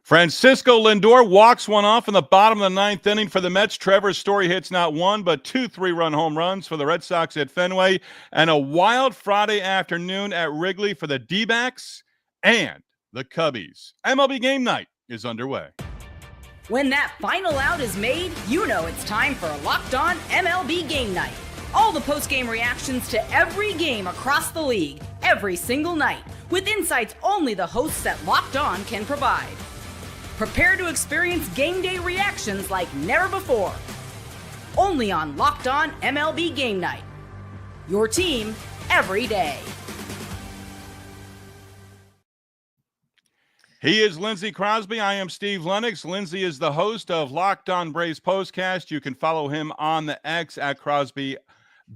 Francisco Lindor walks one off in the bottom of the ninth inning for the Mets. Trevor Story hits not one, but two three-run home runs for the Red Sox at Fenway. And a wild Friday afternoon at Wrigley for the D-backs and the Cubbies. MLB Game Night is underway. When that final out is made, you know it's time for Locked On MLB Game Night. All the post-game reactions to every game across the league, every single night, with insights only the hosts at Locked On can provide. Prepare to experience game day reactions like never before. Only on Locked On MLB Game Night. Your team every day. He is Lindsay Crosby. I am Steve Lenox. Lindsay is the host of Locked On Braves Postcast. You can follow him on the X at Crosby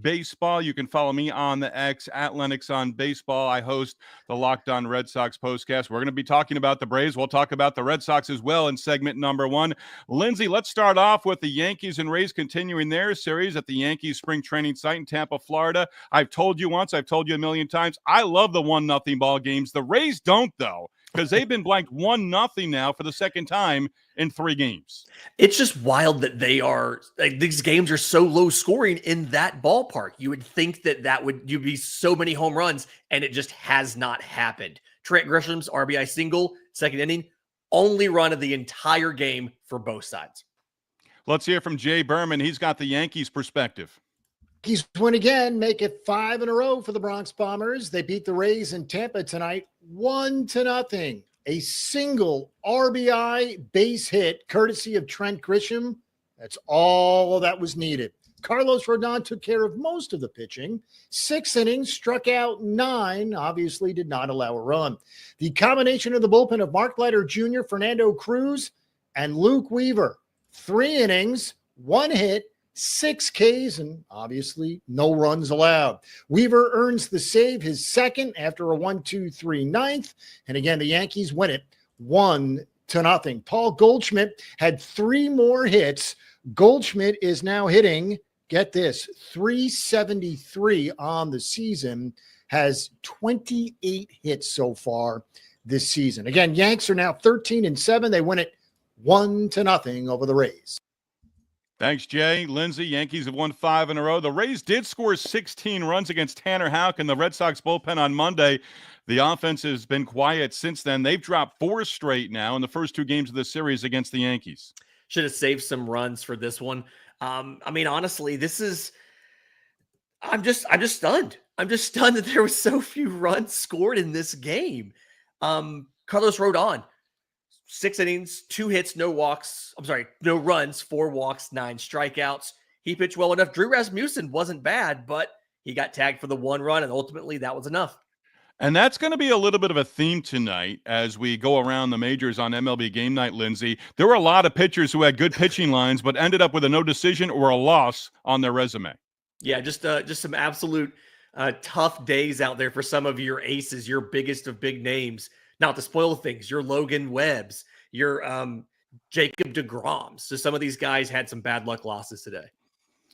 Baseball. You can follow me on the X at Lenox on Baseball. I host the Locked On Red Sox Postcast. We're going to be talking about the Braves. We'll talk about the Red Sox as well in segment number one. Lindsay, let's start off with the Yankees and Rays continuing their series at the Yankees spring training site in Tampa, Florida. I've told you once, I've told you a million times, I love the 1-0 ball games. The Rays don't, though, because they've been blanked 1-0 now for the second time in 3 games. It's just wild that they are these games are so low scoring in that ballpark. You would think that you'd be so many home runs, and it just has not happened. Trent Grisham's RBI single, second inning, only run of the entire game for both sides. Let's hear from Jay Berman. He's got the Yankees perspective. Yankees win again, make it 5 in a row for the Bronx Bombers. They beat the Rays in Tampa tonight, 1-0. A single RBI base hit, courtesy of Trent Grisham. That's all that was needed. Carlos Rodon took care of most of the pitching. 6 innings, struck out 9, obviously did not allow a run. The combination of the bullpen of Mark Leiter Jr., Fernando Cruz, and Luke Weaver. 3 innings, 1 hit, 6 Ks, and obviously no runs allowed. Weaver earns the save, his second, after a 1-2-3 ninth. And again, the Yankees win it 1-0. Paul Goldschmidt had 3 more hits. Goldschmidt is now hitting, get this, 373 on the season, has 28 hits so far this season. Again, Yanks are now 13-7. They win it 1-0 over the Rays. Thanks, Jay. Lindsay, Yankees have won 5 in a row. The Rays did score 16 runs against Tanner Houck in the Red Sox bullpen on Monday. The offense has been quiet since then. They've dropped 4 straight now in the first 2 games of the series against the Yankees. Should have saved some runs for this one. Honestly, I'm just stunned. I'm just stunned that there was so few runs scored in this game. Carlos Rodon, 6 innings, 2 hits, no runs, 4 walks, 9 strikeouts. He pitched well enough. Drew Rasmussen wasn't bad, but he got tagged for the 1 run, and ultimately that was enough. And that's going to be a little bit of a theme tonight as we go around the majors on MLB Game Night, Lindsay. There were a lot of pitchers who had good pitching lines, but ended up with a no decision or a loss on their resume. Yeah, just some absolute tough days out there for some of your aces, your biggest of big names. Not to spoil things, your Logan Webbs, your Jacob deGroms. So some of these guys had some bad luck losses today.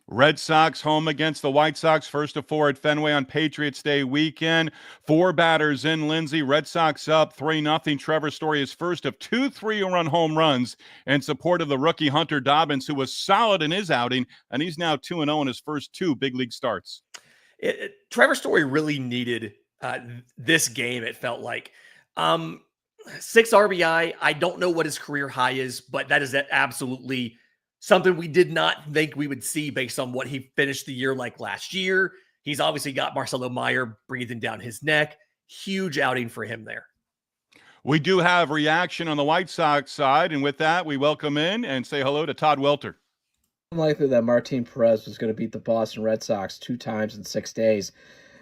Red Sox home against the White Sox, first of 4 at Fenway on Patriots Day weekend. 4 batters in, Lindsay. Red Sox up 3-0. Trevor Story is first of 2 3-run home runs in support of the rookie Hunter Dobbins, who was solid in his outing, and he's now 2-0 in his first 2 big league starts. Trevor Story really needed this game, it felt like. 6 RBI. I don't know what his career high is, but that is absolutely something we did not think we would see based on what he finished the year like last year. He's obviously got Marcelo Meyer breathing down his neck. Huge outing for him there. We do have reaction on the White Sox side, and with that, we welcome in and say hello to Todd Welter. Unlikely that Martin Perez was going to beat the Boston Red Sox 2 times in 6 days,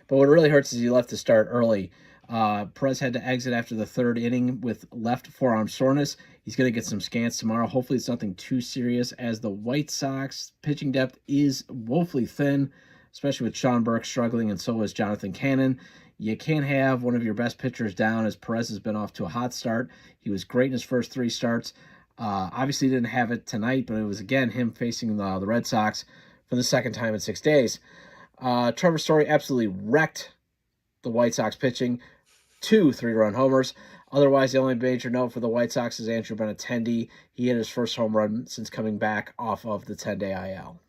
but what really hurts is he left to start early. Perez had to exit after the 3rd inning with left forearm soreness. He's going to get some scans tomorrow. Hopefully it's nothing too serious, as the White Sox pitching depth is woefully thin, especially with Sean Burke struggling, and so is Jonathan Cannon. You can't have one of your best pitchers down, as Perez has been off to a hot start. He was great in his first 3 starts. Obviously didn't have it tonight, but it was, again, him facing the Red Sox for the second time in 6 days. Trevor Story absolutely wrecked the White Sox pitching. 2 3-run homers. Otherwise, the only major note for the White Sox is Andrew Benintendi. He hit his first home run since coming back off of the 10-day IL.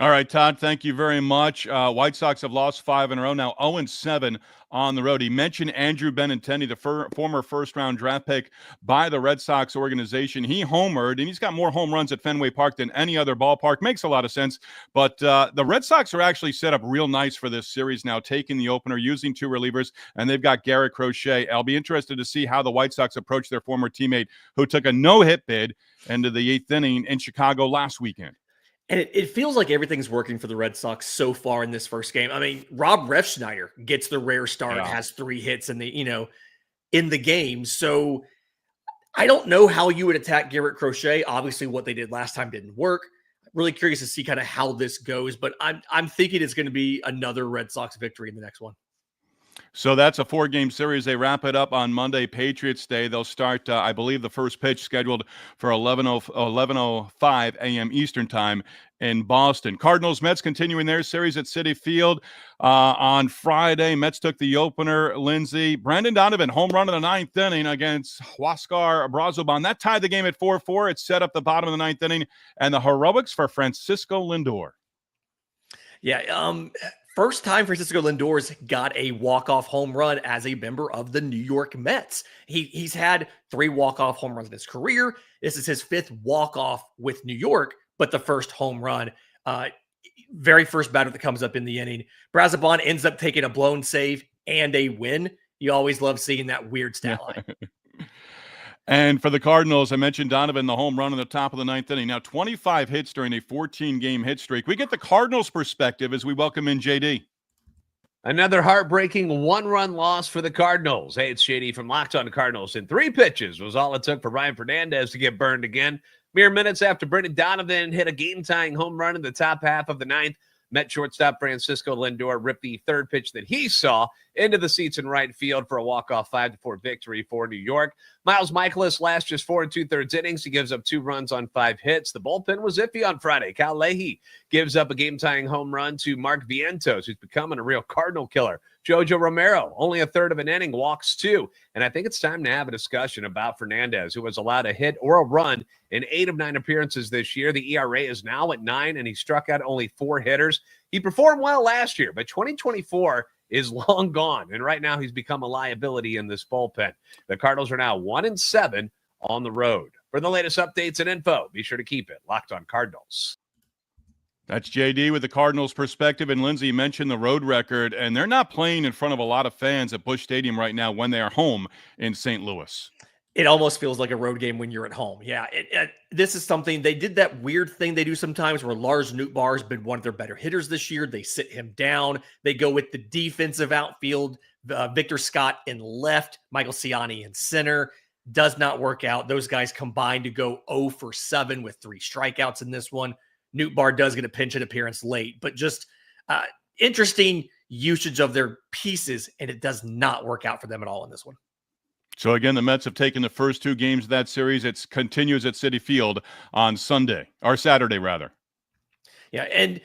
All right, Todd, thank you very much. White Sox have lost 5 in a row now, 0-7 on the road. He mentioned Andrew Benintendi, the former first-round draft pick by the Red Sox organization. He homered, and he's got more home runs at Fenway Park than any other ballpark. Makes a lot of sense, but the Red Sox are actually set up real nice for this series now, taking the opener, using 2 relievers, and they've got Garrett Crochet. I'll be interested to see how the White Sox approach their former teammate who took a no-hit bid into the 8th inning in Chicago last weekend. And it feels like everything's working for the Red Sox so far in this first game. I mean, Rob Refsnyder gets the rare start, has 3 hits in the game. So I don't know how you would attack Garrett Crochet. Obviously, what they did last time didn't work. Really curious to see kind of how this goes, but I'm thinking it's going to be another Red Sox victory in the next one. So that's a 4-game series. They wrap it up on Monday, Patriots Day. They'll start, I believe, the first pitch scheduled for 11:05 a.m. Eastern time in Boston. Cardinals, Mets continuing their series at Citi Field on Friday. Mets took the opener. Lindsay, Brandon Donovan, home run in the 9th inning against Huascar Brazoban. That tied the game at 4-4. It set up the bottom of the 9th inning, and the heroics for Francisco Lindor. Yeah, first time Francisco Lindor's got a walk-off home run as a member of the New York Mets. He's had 3 walk-off home runs in his career. This is his 5th walk-off with New York, but the first home run. Very first batter that comes up in the inning. Brazoban ends up taking a blown save and a win. You always love seeing that weird stat line. And for the Cardinals, I mentioned Donovan, the home run in the top of the 9th inning. Now 25 hits during a 14-game hit streak. We get the Cardinals' perspective as we welcome in JD. Another heartbreaking 1-run loss for the Cardinals. Hey, it's JD from Locked On Cardinals. And 3 pitches was all it took for Ryan Fernandez to get burned again. Mere minutes after Brendan Donovan hit a game-tying home run in the top half of the 9th, Met shortstop Francisco Lindor ripped the 3rd pitch that he saw into the seats in right field for a walk-off 5-4 victory for New York. Miles Michaelis lasts just 4 2/3 innings. He gives up 2 runs on 5 hits. The bullpen was iffy on Friday. Cal Leahy gives up a game-tying home run to Mark Vientos, who's becoming a real Cardinal killer. Jojo Romero, only a 1/3 of an inning, walks 2. And I think it's time to have a discussion about Fernandez, who has allowed a hit or a run in 8 of 9 appearances this year. The ERA is now at 9, and he struck out only 4 hitters. He performed well last year, but 2024 is long gone, and right now he's become a liability in this bullpen. The Cardinals are now 1-7 on the road. For the latest updates and info, be sure to keep it Locked On Cardinals. That's JD with the Cardinals' perspective, and Lindsay mentioned the road record, and they're not playing in front of a lot of fans at Busch Stadium right now when they are home in St. Louis. It almost feels like a road game when you're at home. Yeah, this is something, they did that weird thing they do sometimes where Lars Nootbaar has been one of their better hitters this year. They sit him down. They go with the defensive outfield, Victor Scott in left, Michael Ciani in center. Does not work out. Those guys combined to go 0 for 7 with 3 strikeouts in this one. Nootbaar does get a pinch hit appearance late, but just interesting usage of their pieces, and it does not work out for them at all in this one. So again, the Mets have taken the first 2 games of that series. It continues at Citi Field on Sunday, or Saturday rather. Yeah, and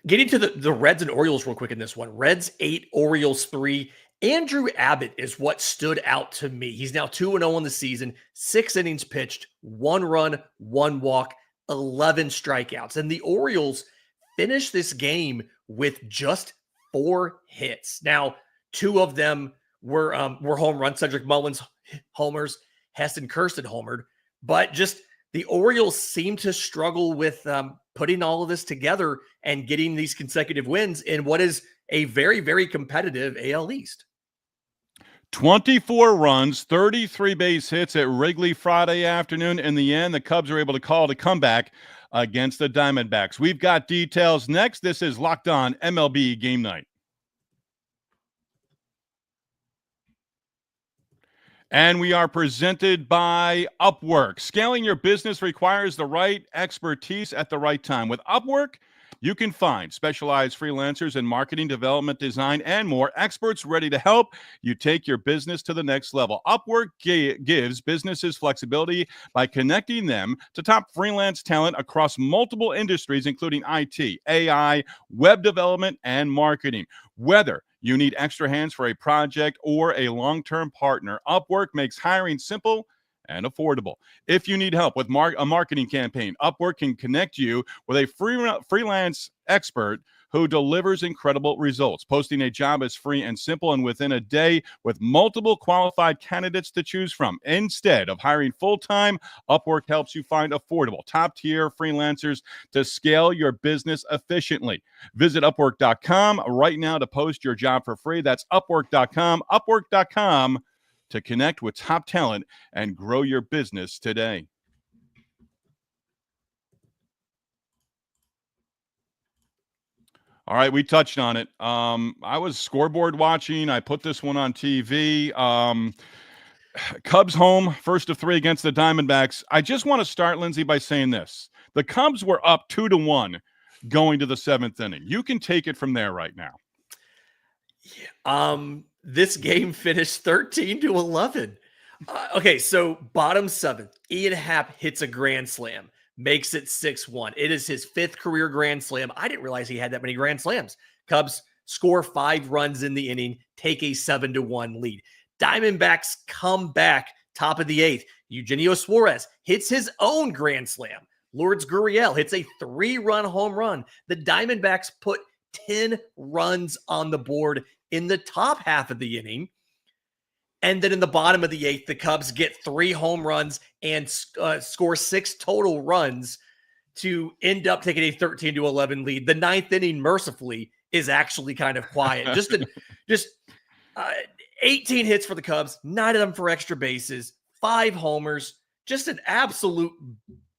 getting to the Reds and Orioles real quick in this one. Reds 8, Orioles 3. Andrew Abbott is what stood out to me. He's now 2-0 on the season, 6 innings pitched, 1 run, 1 walk, 11 strikeouts. And the Orioles finished this game with just 4 hits. Now, 2 of them were home runs. Cedric Mullins homers, Heston Kjerstad homered, but just the Orioles seem to struggle with putting all of this together and getting these consecutive wins in what is a very, very competitive AL East. 24 runs, 33 base hits at Wrigley Friday afternoon. In the end, the Cubs are able to call it a comeback against the Diamondbacks. We've got details next. This is Locked On MLB Game Night. And we are presented by Upwork. Scaling your business requires the right expertise at the right time. With Upwork, you can find specialized freelancers in marketing, development, design, and more, experts ready to help you take your business to the next level. Upwork gives businesses flexibility by connecting them to top freelance talent across multiple industries, including IT, AI, web development, and marketing. Whether You need extra hands for a project or a long-term partner. Upwork makes hiring simple and affordable. If you need help with a marketing campaign, Upwork can connect you with a freelance expert who delivers incredible results. Posting a job is free and simple, and within a day, with multiple qualified candidates to choose from. Instead of hiring full-time, Upwork helps you find affordable, top-tier freelancers to scale your business efficiently. Visit Upwork.com right now to post your job for free. That's Upwork.com, Upwork.com, to connect with top talent and grow your business today. All right, we touched on it. I was scoreboard watching. I put this one on TV. Cubs home, first of 3 against the Diamondbacks. I just want to start, Lindsay, by saying this. The Cubs were up 2-1 going to the 7th inning. You can take it from there right now. This game finished 13-11. Okay, so bottom 7th, Ian Happ hits a grand slam. Makes it 6-1. It is his 5th career grand slam. I didn't realize he had that many grand slams. Cubs score 5 runs in the inning, take a 7-1 lead. Diamondbacks come back top of the 8th. Eugenio Suarez hits his own grand slam. Lourdes Gurriel hits a 3-run home run. The Diamondbacks put 10 runs on the board in the top half of the inning. And then in the bottom of the 8th, the Cubs get 3 home runs and score 6 total runs to end up taking a 13-11 lead. The 9th inning, mercifully, is actually kind of quiet. Just 18 hits for the Cubs, 9 of them for extra bases, 5 homers. Just an absolute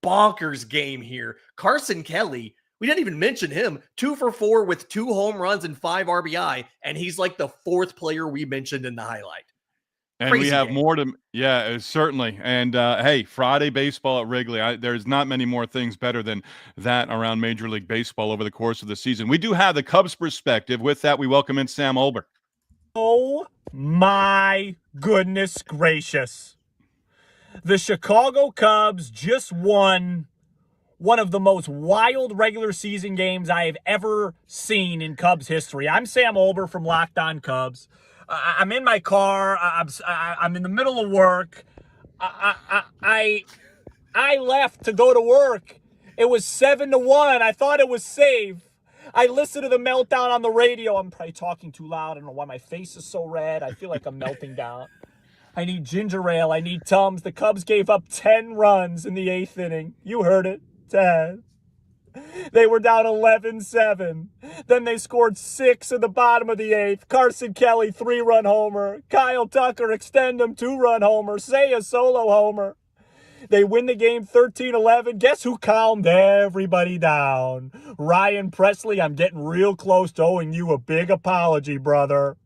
bonkers game here. Carson Kelly, we didn't even mention him, 2 for 4 with 2 home runs and 5 RBI, and he's like the 4th player we mentioned in the highlight. And Crazy we have game. more to, certainly. And hey, Friday baseball at Wrigley. There's not many more things better than that around Major League Baseball over the course of the season. We do have the Cubs perspective. With that, we welcome in Sam Olber. Oh my goodness gracious. The Chicago Cubs just won one of the most wild regular season games I have ever seen in Cubs history. I'm Sam Olber from Locked On Cubs. I'm in my car. I'm in the middle of work. I left to go to work. It was 7-1. I thought it was safe. I listened to the meltdown on the radio. I'm probably talking too loud. I don't know why my face is so red. I feel like I'm melting down. I need ginger ale. I need Tums. The Cubs gave up 10 runs in the 8th inning. You heard it. 10. They were down 11-7. Then they scored 6 in the bottom of the 8th. Carson Kelly, 3-run homer. Kyle Tucker, extend him, 2-run homer. Seiya, solo homer. They win the game 13-11. Guess who calmed everybody down? Ryan Presley, I'm getting real close to owing you a big apology, brother.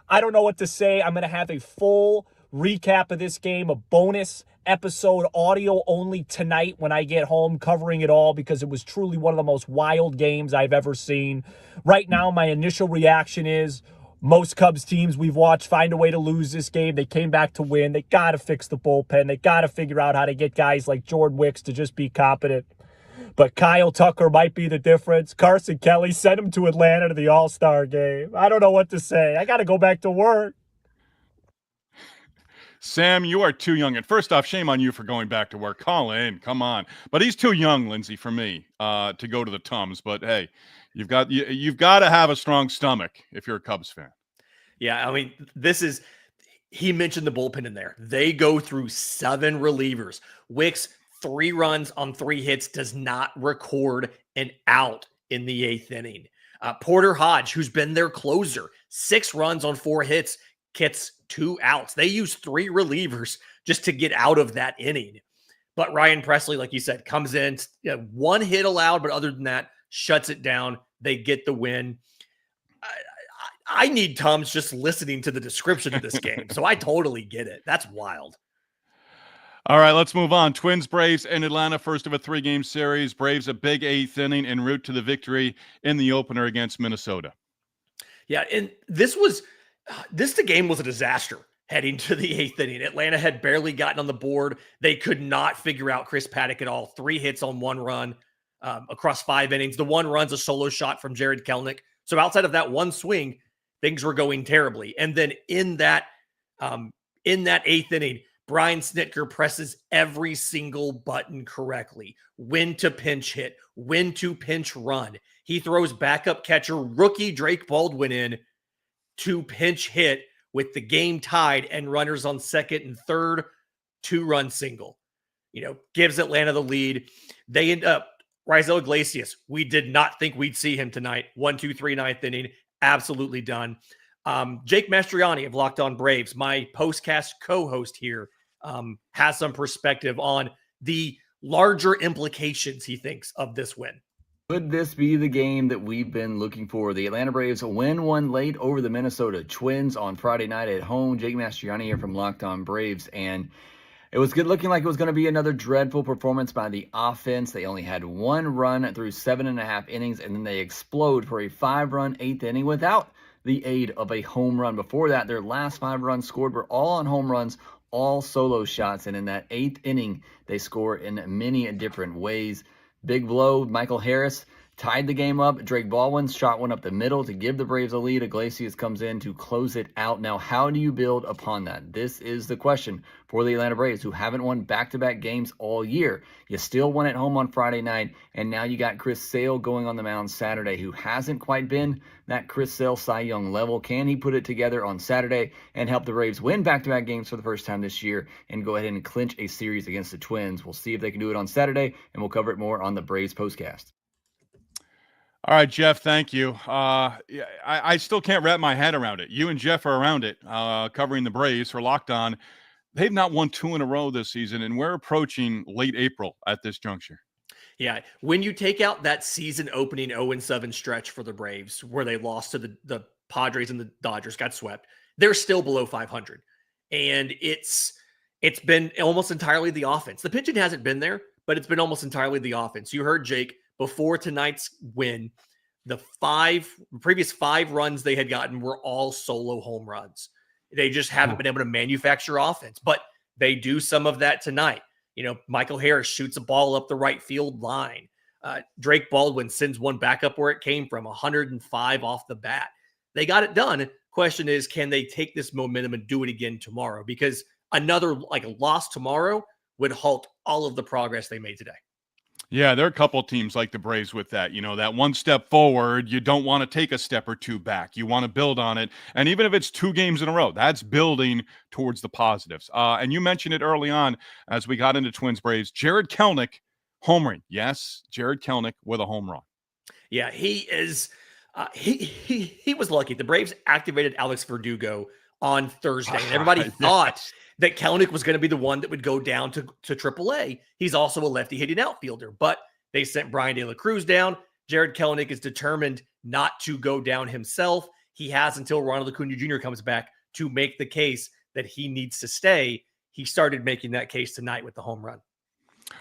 I don't know what to say. I'm going to have a full recap of this game, a bonus episode, audio only tonight when I get home, covering it all because it was truly one of the most wild games I've ever seen. Right now, my initial reaction is most Cubs teams we've watched find a way to lose this game. They came back to win. They got to fix the bullpen. They got to figure out how to get guys like Jordan Wicks to just be competent. But Kyle Tucker might be the difference. Carson Kelly sent him to Atlanta to the All-Star game. I don't know what to say. I got to go back to work. Sam, you are too young. And first off, shame on you for going back to work. Call in, come on. But he's too young, Lindsay, for me to go to the Tums. But hey, you've got to have a strong stomach if you're a Cubs fan. Yeah, I mean, he mentioned the bullpen in there. They go through 7 relievers. Wicks, 3 runs on 3 hits, does not record an out in the 8th inning. Porter Hodge, who's been their closer, 6 runs on 4 hits, gets 2 outs. They use 3 relievers just to get out of that inning. But Ryan Presley, like you said, comes in, 1 hit allowed, but other than that, shuts it down. They get the win. I need Tums just listening to the description of this game, so I totally get it. That's wild. All right, let's move on. Twins, Braves in Atlanta, first of a 3-game series. Braves a big 8th inning en route to the victory in the opener against Minnesota. Yeah, and the game was a disaster heading to the 8th inning. Atlanta had barely gotten on the board. They could not figure out Chris Paddock at all. 3 hits on 1 run across 5 innings. The 1 run's a solo shot from Jared Kelenic. So outside of that 1 swing, things were going terribly. And then in that 8th inning, Brian Snitker presses every single button correctly. When to pinch hit, when to pinch run. He throws backup catcher rookie Drake Baldwin in to pinch hit with the game tied and runners on second and third, 2-run single. Gives Atlanta the lead. They end up, Raisel Iglesias, we did not think we'd see him tonight. 1-2-3 9th inning, absolutely done. Jake Mastriani of Locked On Braves, my postcast co-host here, has some perspective on the larger implications he thinks of this win. Could this be the game that we've been looking for? The Atlanta Braves win one late over the Minnesota Twins on Friday night at home. Jake Mastriani here from Locked On Braves, and it was good looking like it was going to be another dreadful performance by the offense. They only had 1 run through 7.5 innings, and then they explode for a 5-run 8th inning without the aid of a home run. Before that, their last 5 runs scored were all on home runs, all solo shots, and in that 8th inning, they score in many different ways. Big blow, Michael Harris tied the game up. Drake Baldwin shot one up the middle to give the Braves a lead. Iglesias comes in to close it out. Now, how do you build upon that? This is the question for the Atlanta Braves, who haven't won back-to-back games all year. You still won at home on Friday night, and now you got Chris Sale going on the mound Saturday, who hasn't quite been that Chris Sale Cy Young level. Can he put it together on Saturday and help the Braves win back-to-back games for the first time this year and go ahead and clinch a series against the Twins? We'll see if they can do it on Saturday, and we'll cover it more on the Braves postcast. All right, Jeff, thank you. I still can't wrap my head around it. You and Jeff are around it, covering the Braves for Locked On. They've not won 2 in a row this season, and we're approaching late April at this juncture. Yeah, when you take out that season opening 0-7 stretch for the Braves, where they lost to the Padres and the Dodgers, got swept, they're still below 500. And it's been almost entirely the offense. The pitching hasn't been there, but it's been almost entirely the offense. You heard Jake before tonight's win, the previous 5 runs they had gotten were all solo home runs. They just haven't been able to manufacture offense, but they do some of that tonight. Michael Harris shoots a ball up the right field line. Drake Baldwin sends one back up where it came from, 105 off the bat. They got it done. Question is, can they take this momentum and do it again tomorrow? Because another loss tomorrow would halt all of the progress they made today. Yeah, there are a couple of teams like the Braves with that. That one step forward, you don't want to take a step or 2 back. You want to build on it. And even if it's 2 games in a row, that's building towards the positives. And you mentioned it early on as we got into Twins Braves. Jared Kelenic homering. Yes, Jared Kelenic with a home run. Yeah, he is. He was lucky. The Braves activated Alex Verdugo on Thursday. And everybody thought that Kelenic was going to be the one that would go down to AAA. He's also a lefty hitting outfielder, but they sent Brian De La Cruz down. Jared Kelenic is determined not to go down himself. He has until Ronald Acuna Jr. comes back to make the case that he needs to stay. He started making that case tonight with the home run.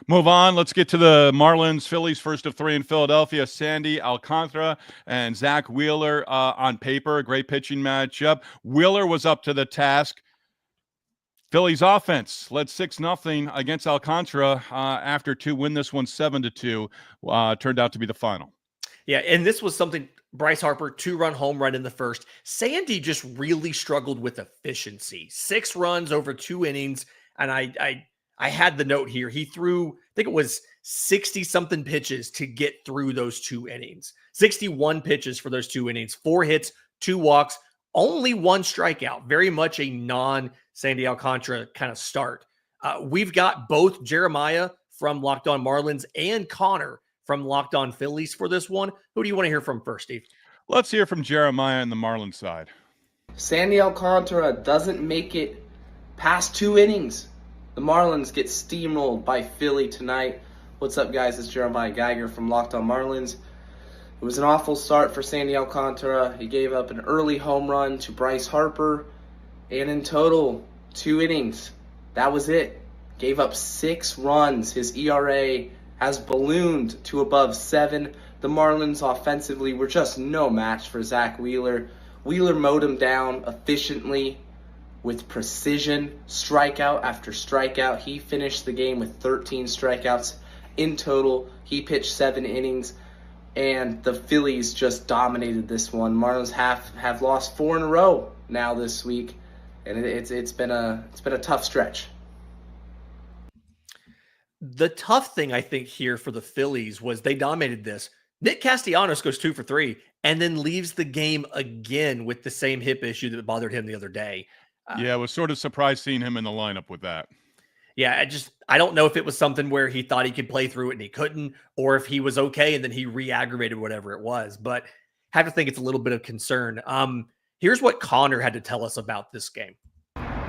Move on. Let's get to the Marlins. Phillies, first of 3 in Philadelphia. Sandy Alcantara and Zach Wheeler on paper. A great pitching matchup. Wheeler was up to the task. Phillies offense led 6-0 against Alcantara after 2. Win this one 7-2. Turned out to be the final. Yeah, and this was something. Bryce Harper, 2-run home run in the first. Sandy just really struggled with efficiency. 6 runs over 2 innings, and I had the note here. He threw, I think it was 60-something pitches to get through those 2 innings. 61 pitches for those 2 innings. 4 hits, 2 walks, only 1 strikeout. Very much a non-Sandy Alcantara kind of start. We've got both Jeremiah from Locked On Marlins and Connor from Locked On Phillies for this one. Who do you want to hear from first, Steve? Let's hear from Jeremiah on the Marlins side. Sandy Alcantara doesn't make it past 2 innings. The Marlins get steamrolled by Philly tonight. What's up, guys? It's Jeremiah Geiger from Locked On Marlins. It was an awful start for Sandy Alcantara. He gave up an early home run to Bryce Harper, and in total, 2 innings. That was it. Gave up 6 runs. His ERA has ballooned to above 7. The Marlins offensively were just no match for Zach Wheeler. Wheeler mowed him down efficiently with precision, strikeout after strikeout. He finished the game with 13 strikeouts in total. He pitched 7 innings. and the Phillies just dominated this one. Marlins have lost 4 in a row now this week, and it's been a tough stretch. The tough thing I think here for the Phillies was they dominated this. Nick Castellanos goes 2 for 3 and then leaves the game again with the same hip issue that bothered him the other day. Yeah, I was sort of surprised seeing him in the lineup with that. Yeah, I don't know if it was something where he thought he could play through it and he couldn't, or if he was okay and then he re-aggravated whatever it was. But I have to think it's a little bit of concern. Here's what Connor had to tell us about this game.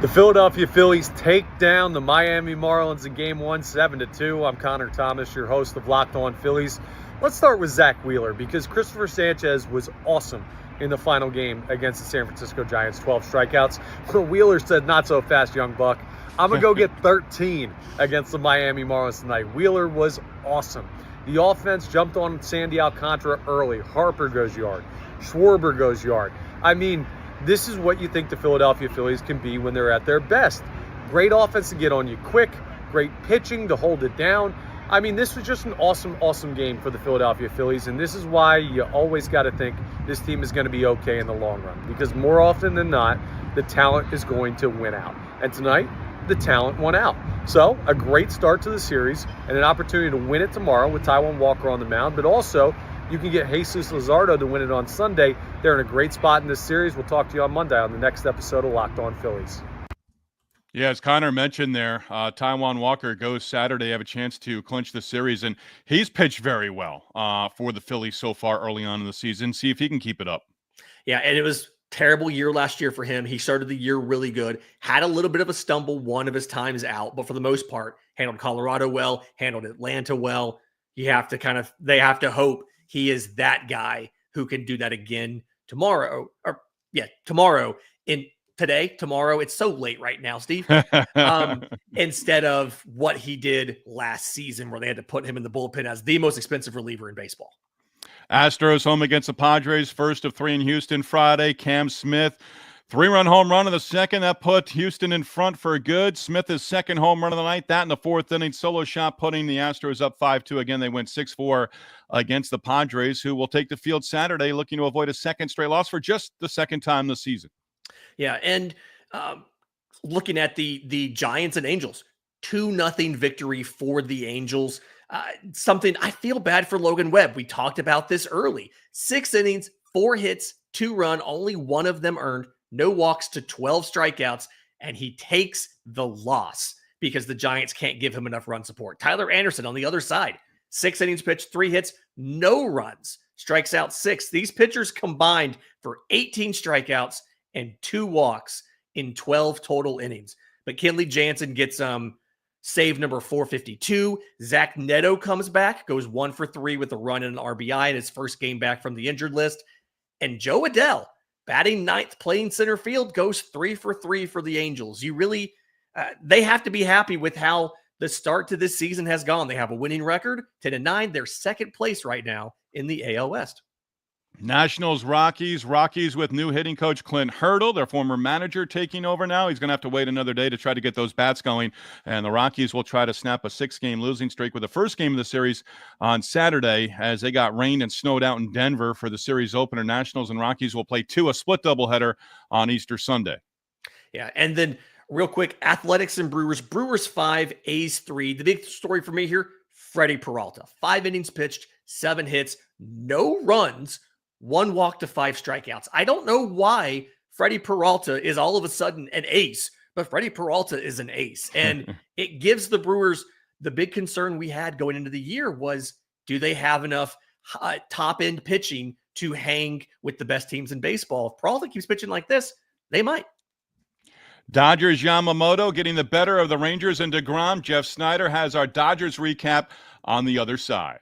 The Philadelphia Phillies take down the Miami Marlins in Game 1, 7-2. I'm Connor Thomas, your host of Locked On Phillies. Let's start with Zach Wheeler because Christopher Sanchez was awesome in the final game against the San Francisco Giants, 12 strikeouts. Wheeler said, "Not so fast, young buck. I'm going to go get 13 against the Miami Marlins tonight." Wheeler was awesome. The offense jumped on Sandy Alcantara early. Harper goes yard. Schwarber goes yard. I mean, this is what you think the Philadelphia Phillies can be when they're at their best. Great offense to get on you quick. Great pitching to hold it down. I mean, this was just an awesome, awesome game for the Philadelphia Phillies, and this is why you always got to think this team is going to be okay in the long run, because more often than not, the talent is going to win out. And tonight, the talent won out. So, a great start to the series and an opportunity to win it tomorrow with Taijuan Walker on the mound, but also you can get Jesus Luzardo to win it on Sunday. They're in a great spot in this series. We'll talk to you on Monday on the next episode of Locked On Phillies. Yeah, as Connor mentioned there, Taijuan Walker goes Saturday, have a chance to clinch the series, and he's pitched very well for the Phillies so far early on in the season. See if he can keep it up. Yeah, and it was terrible year last year for him. He started the year really good, had a little bit of a stumble one of his times out, but for the most part, handled Colorado well, handled Atlanta well. They have to hope he is that guy who can do that again tomorrow. Tomorrow. It's so late right now, Steve. Instead of what he did last season, where they had to put him in the bullpen as the most expensive reliever in baseball. Astros home against the Padres, first of 3 in Houston Friday. Cam Smith, 3-run home run in the second. That put Houston in front for good. Smith's second home run of the night. That in the 4th inning. Solo shot putting the Astros up 5-2. Again, they went 6-4 against the Padres, who will take the field Saturday looking to avoid a second straight loss for just the second time this season. Yeah, and looking at the Giants and Angels, 2-0 victory for the Angels. Something I feel bad for Logan Webb. We talked about this early. 6 innings, 4 hits, 2 run, only 1 of them earned, no walks to 12 strikeouts, and he takes the loss because the Giants can't give him enough run support. Tyler Anderson on the other side, 6 innings pitched, 3 hits, no runs, strikes out 6. These pitchers combined for 18 strikeouts and 2 walks in 12 total innings. But Kenley Jansen gets save number 452. Zach Neto comes back, goes 1 for 3 with a run and an RBI in his first game back from the injured list. And Joe Adell, batting 9th, playing center field, goes 3 for 3 for the Angels. You really, they have to be happy with how the start to this season has gone. They have a winning record, 10-9. They're second place right now in the AL West. Nationals, Rockies with new hitting coach Clint Hurdle, their former manager, taking over now. He's going to have to wait another day to try to get those bats going, and the Rockies will try to snap a 6-game losing streak with the first game of the series on Saturday as they got rained and snowed out in Denver for the series opener. Nationals and Rockies will play a split doubleheader on Easter Sunday. Yeah, and then real quick, Athletics and Brewers. Brewers 5, A's 3. The big story for me here, Freddie Peralta. 5 innings pitched, 7 hits, no runs, 1 walk to 5 strikeouts. I don't know why Freddie Peralta is all of a sudden an ace, but Freddie Peralta is an ace. And it gives the Brewers the big concern we had going into the year was, do they have enough top-end pitching to hang with the best teams in baseball? If Peralta keeps pitching like this, they might. Dodgers Yamamoto getting the better of the Rangers and DeGrom. Jeff Snyder has our Dodgers recap on the other side.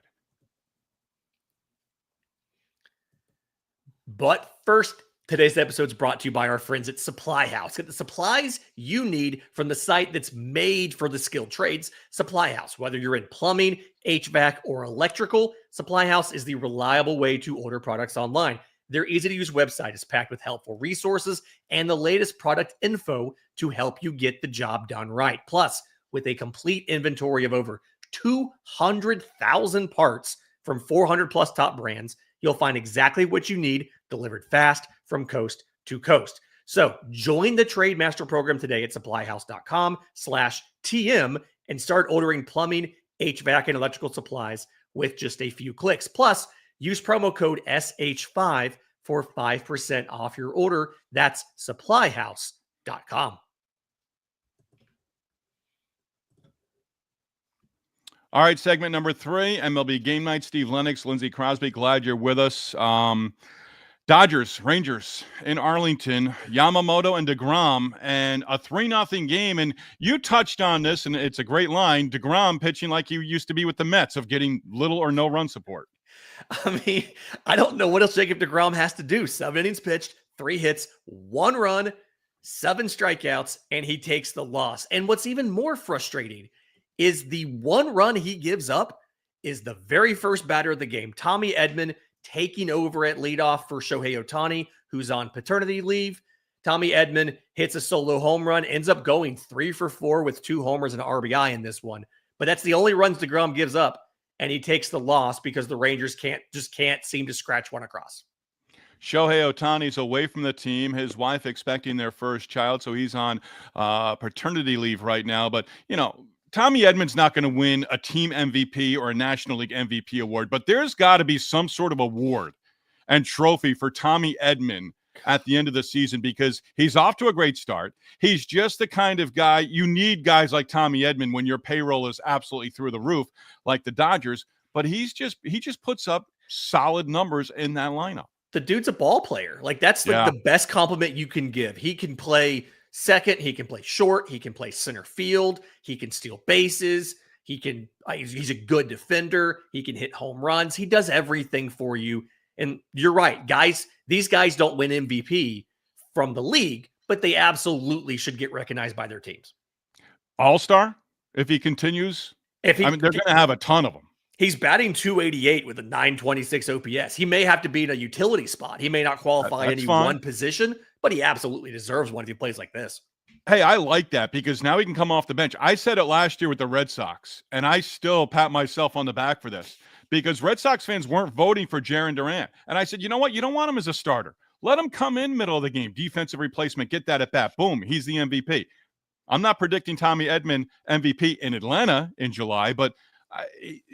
But first, today's episode is brought to you by our friends at Supply House. Get the supplies you need from the site that's made for the skilled trades, Supply House. Whether you're in plumbing, HVAC, or electrical, Supply House is the reliable way to order products online. Their easy-to-use website is packed with helpful resources and the latest product info to help you get the job done right. Plus, with a complete inventory of over 200,000 parts, From 400 plus top brands, you'll find exactly what you need delivered fast from coast to coast. So join the Trade Master program today at supplyhouse.com/TM and start ordering plumbing, HVAC, and electrical supplies with just a few clicks. Plus, use promo code SH5 for 5% off your order. That's supplyhouse.com. All right, segment number 3, MLB Game Night. Steve Lenox, Lindsay Crosby, glad you're with us. Dodgers, Rangers in Arlington, Yamamoto and DeGrom, and a 3-0 game. And you touched on this, and it's a great line. DeGrom pitching like he used to be with the Mets, of getting little or no run support. I mean, I don't know what else Jacob DeGrom has to do. 7 innings pitched, 3 hits, 1 run, 7 strikeouts, and he takes the loss. And what's even more frustrating is the 1 run he gives up is the very first batter of the game. Tommy Edman taking over at leadoff for Shohei Ohtani, who's on paternity leave. Tommy Edman hits a solo home run, ends up going 3 for 4 with 2 homers and an RBI in this one. But that's the only runs DeGrom gives up, and he takes the loss because the Rangers can't seem to scratch one across. Shohei Ohtani's away from the team. His wife expecting their first child, so he's on paternity leave right now. But, you know, Tommy Edman's not going to win a team MVP or a National League MVP award, but there's got to be some sort of award and trophy for Tommy Edman at the end of the season, because he's off to a great start. He's just the kind of guy, you need guys like Tommy Edman when your payroll is absolutely through the roof, like the Dodgers, but he just puts up solid numbers in that lineup. The dude's a ball player. Like, that's like the best compliment you can give. He can play second, he can play short, he can play center field, he can steal bases, he's a good defender, he can hit home runs, he does everything for you. And you're right, guys, these guys don't win MVP from the league, but they absolutely should get recognized by their teams. All-star, if he continues. They're going to have a ton of them. He's batting .288 with a .926 OPS. He may have to be in a utility spot. He may not qualify any one position, but he absolutely deserves one if he plays like this. Hey, I like that, because now he can come off the bench. I said it last year with the Red Sox, and I still pat myself on the back for this, because Red Sox fans weren't voting for Jarren Duran. And I said, you know what? You don't want him as a starter. Let him come in middle of the game, defensive replacement, get that at bat. Boom, he's the MVP. I'm not predicting Tommy Edman MVP in Atlanta in July, but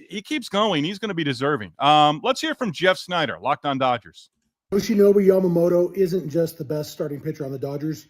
he keeps going. He's going to be deserving. Let's hear from Jeff Snyder, Locked On Dodgers. Yoshinobu Yamamoto isn't just the best starting pitcher on the Dodgers.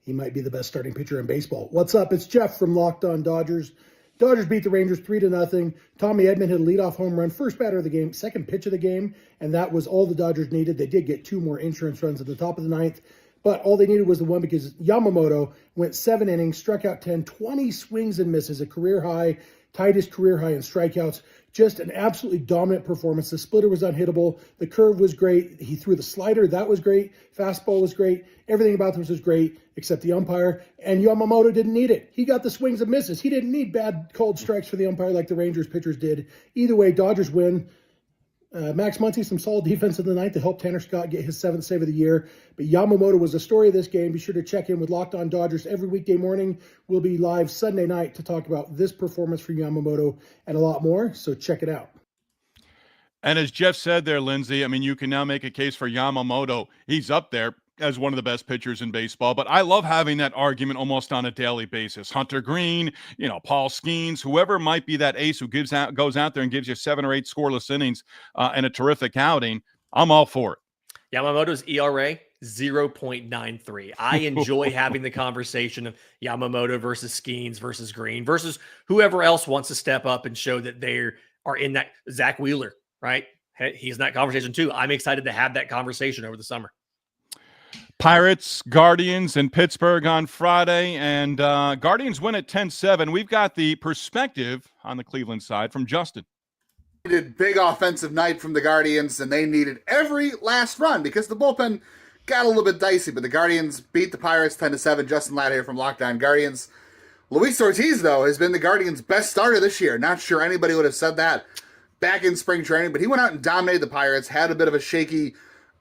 He might be the best starting pitcher in baseball. What's up? It's Jeff from Locked On Dodgers. Dodgers beat the Rangers 3-0. Tommy Edman hit a leadoff home run, first batter of the game, second pitch of the game, and that was all the Dodgers needed. They did get 2 more insurance runs at the top of the 9th, but all they needed was the one, because Yamamoto went 7 innings, struck out 10, 20 swings and misses, a career high, tied his career high in strikeouts. Just an absolutely dominant performance. The splitter was unhittable. The curve was great. He threw the slider. That was great. Fastball was great. Everything about this was great except the umpire. And Yamamoto didn't need it. He got the swings and misses. He didn't need bad called strikes for the umpire like the Rangers pitchers did. Either way, Dodgers win. Max Muncy, some solid defense in the 9th to help Tanner Scott get his 7th save of the year. But Yamamoto was the story of this game. Be sure to check in with Locked On Dodgers every weekday morning. We'll be live Sunday night to talk about this performance from Yamamoto and a lot more, so check it out. And as Jeff said there, Lindsay, I mean, you can now make a case for Yamamoto. He's up there as one of the best pitchers in baseball, but I love having that argument almost on a daily basis. Hunter Green, Paul Skeens, whoever might be that ace who goes out there and gives you 7 or 8 scoreless innings and a terrific outing. I'm all for it. Yamamoto's ERA 0.93. I enjoy having the conversation of Yamamoto versus Skeens versus Green versus whoever else wants to step up and show that they are in that. Zach Wheeler, right? He's in that conversation too. I'm excited to have that conversation over the summer. Pirates, Guardians in Pittsburgh on Friday, and Guardians win at 10-7. We've got the perspective on the Cleveland side from Justin. Needed big offensive night from the Guardians, and they needed every last run because the bullpen got a little bit dicey, but the Guardians beat the Pirates 10-7. Justin Ladd here from Locked On Guardians. Luis Ortiz, though, has been the Guardians' best starter this year. Not sure anybody would have said that back in spring training, but he went out and dominated the Pirates, had a bit of a shaky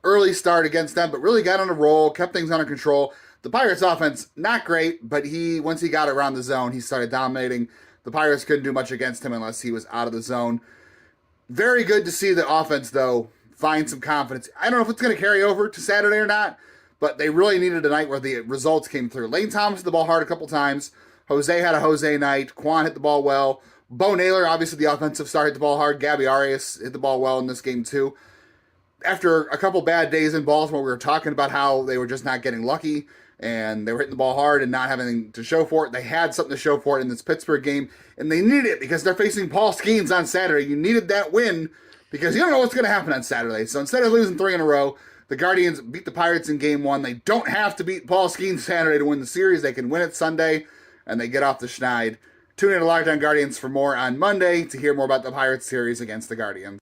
early start against them, but really got on a roll, kept things under control. The Pirates offense, not great, but once he got around the zone, he started dominating. The Pirates couldn't do much against him unless he was out of the zone. Very good to see the offense, though, find some confidence. I don't know if it's going to carry over to Saturday or not, but they really needed a night where the results came through. Lane Thomas hit the ball hard a couple times. Jose had a Jose night. Quan hit the ball well. Bo Naylor, obviously the offensive star, hit the ball hard. Gabby Arias hit the ball well in this game, too. After a couple bad days in Baltimore, we were talking about how they were just not getting lucky, and they were hitting the ball hard and not having anything to show for it. They had something to show for it in this Pittsburgh game, and they needed it because they're facing Paul Skeens on Saturday. You needed that win because you don't know what's going to happen on Saturday. So instead of losing 3 in a row, the Guardians beat the Pirates in Game 1. They don't have to beat Paul Skeens Saturday to win the series. They can win it Sunday, and they get off the schneid. Tune in to Locked On Guardians for more on Monday to hear more about the Pirates series against the Guardians.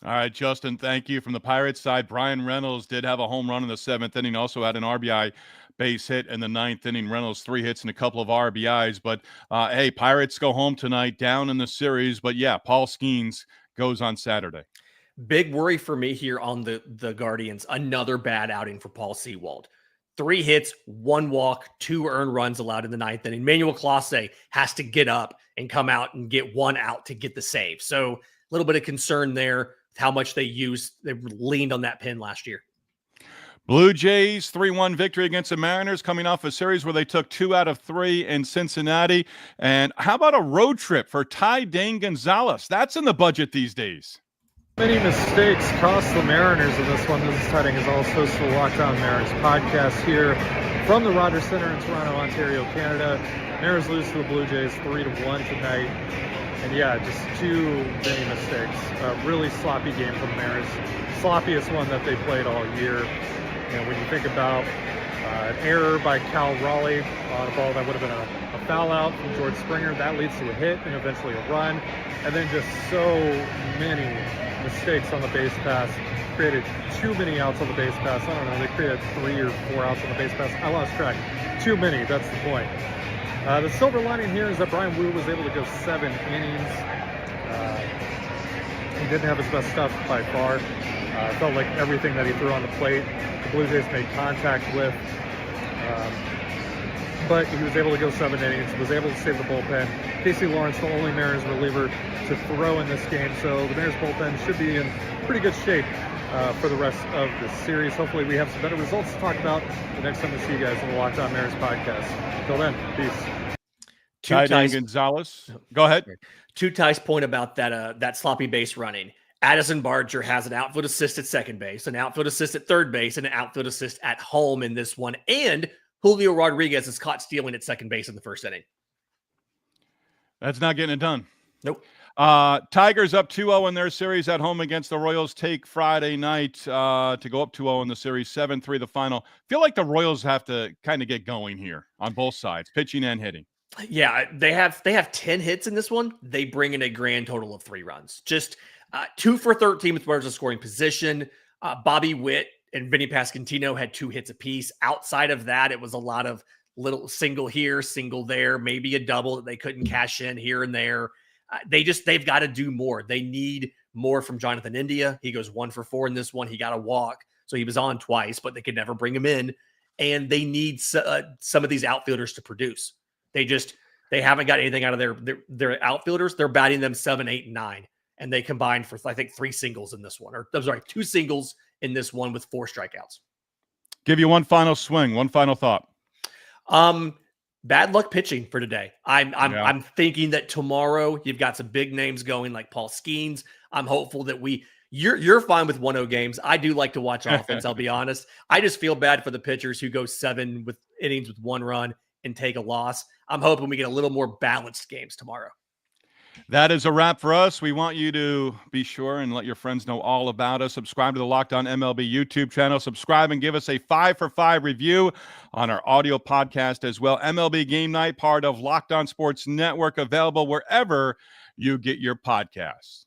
All right, Justin, thank you. From the Pirates side, Brian Reynolds did have a home run in the 7th inning, also had an RBI base hit in the 9th inning. Reynolds 3 hits and a couple of RBIs. But, hey, Pirates go home tonight, down in the series. But, yeah, Paul Skeens goes on Saturday. Big worry for me here on the Guardians. Another bad outing for Paul Sewald. 3 hits, 1 walk, 2 earned runs allowed in the 9th inning. Manuel Clase has to get up and come out and get 1 out to get the save. So a little bit of concern there. How much they leaned on that pin last year. Blue Jays 3-1 victory against the Mariners, coming off a series where they took 2 out of 3 in Cincinnati. And how about a road trip for Ty Dane Gonzalez? That's in the budget these days. Many mistakes cost the Mariners in this one. This is Ty Dane Gonzalez, host of the Locked On Mariners podcast here from the Rogers Center in Toronto, Ontario, Canada. Mariners lose to the Blue Jays 3-1 tonight. And yeah, just too many mistakes. Really sloppy game from the Mariners. Sloppiest one that they played all year. And when you think about an error by Cal Raleigh on a ball that would have been a foul out from George Springer, that leads to a hit and eventually a run. And then just so many mistakes on the base pass. Created too many outs on the base pass. I don't know, they created 3 or 4 outs on the base pass. I lost track. Too many, that's the point. The silver lining here is that Brian Wu was able to go 7 innings. He didn't have his best stuff by far. Felt like everything that he threw on the plate, the Blue Jays made contact with. But he was able to go 7 innings, was able to save the bullpen. Casey Lawrence, the only Mariners reliever to throw in this game. So the Mariners bullpen should be in pretty good shape for the rest of the series. Hopefully we have some better results to talk about the next time we see you guys on the Locked On Mariners podcast. Until then, peace. Ty Dane Gonzalez. Go ahead. To Ty's point about that sloppy base running, Addison Barger has an outfield assist at second base, an outfield assist at third base, and an outfield assist at home in this one. And Julio Rodriguez is caught stealing at second base in the 1st inning. That's not getting it done. Nope. Tigers up 2-0 in their series at home against the Royals. Take Friday night to go up 2-0 in the series, 7-3 the final. Feel like the Royals have to kind of get going here on both sides, pitching and hitting. Yeah, they have 10 hits in this one. They bring in a grand total of 3 runs. Just 2 for 13 with runners in scoring position. Bobby Witt and Vinny Pasquantino had 2 hits apiece. Outside of that, it was a lot of little single here, single there, maybe a double that they couldn't cash in here and there. They've got to do more. They need more from Jonathan India. He goes 1 for 4 in this one. He got a walk, so he was on twice, but they could never bring him in. And they need some of these outfielders to produce. They haven't got anything out of their outfielders. They're batting them 7, 8, and 9. And they combined for, I think, 3 singles in this one. Or I'm sorry, 2 singles in this one with 4 strikeouts. Give you one final swing, one final thought. Bad luck pitching for today. I'm thinking that tomorrow you've got some big names going like Paul Skeens. I'm hopeful that you're fine with 1-0 games. I do like to watch offense, I'll be honest. I just feel bad for the pitchers who go 7 innings with 1 run and take a loss. I'm hoping we get a little more balanced games tomorrow. That is a wrap for us. We want you to be sure and let your friends know all about us. Subscribe to the Locked On MLB YouTube channel. Subscribe and give us a 5 for 5 review on our audio podcast as well. MLB Game Night, part of Locked On Sports Network, available wherever you get your podcasts.